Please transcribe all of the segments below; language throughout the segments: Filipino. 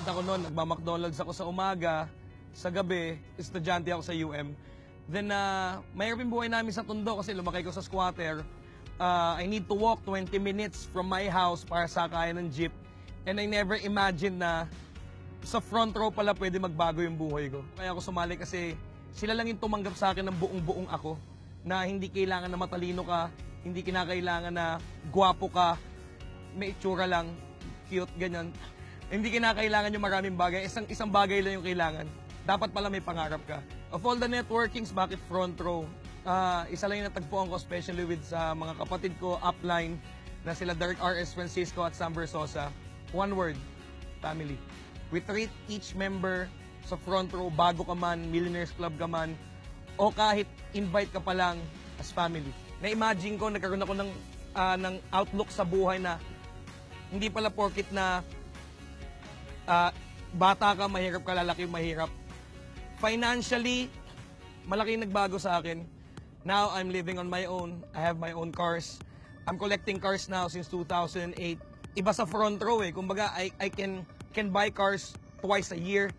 ako noon, nagma-McDonald's ako sa umaga, sa gabi, estudyante ako sa UM. Then, mahirap yung buhay namin sa Tondo kasi lumaki ko sa squatter. I need to walk 20 minutes from my house para sakayan ng jeep. And I never imagined na sa front row pala pwede magbago yung buhay ko. Kaya ako sumali kasi sila lang yung tumanggap sa akin ng buong-buong ako. Na hindi kailangan na matalino ka, hindi kinakailangan na gwapo ka, may itsura lang, cute, ganyan. Hindi kinakailangan yung maraming bagay, isang bagay lang yung kailangan. Dapat pala may pangarap ka. Of all the networkings, bakit front row? Isa lang yung natagpuan ko, especially with sa mga kapatid ko, upline, na sila Derek R.S. Francisco at Sam Versosa. One word, family. We treat each member sa front row, bago ka man, Millionaires Club ka man, o kahit invite ka pa lang as family. Na-imagine ko, nagkaroon ako ng outlook sa buhay na hindi pala porkit na bata ka, mahirap ka, lalaki mahirap. Financially, malaki nagbago sa akin. Now, I'm living on my own. I have my own cars. I'm collecting cars now since 2008. Iba sa front row eh. Kumbaga, I can buy cars twice a year.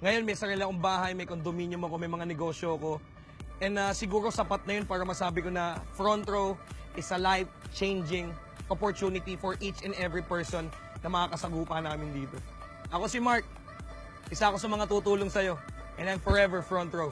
Ngayon, may sarili akong bahay, may condominium ako, may mga negosyo ko. And siguro sapat na yun para masabi ko na front row is a life-changing opportunity for each and every person na makakasagupa namin dito. Ako si Mark, isa ako sa mga tutulong sa'yo, and I'm forever front row.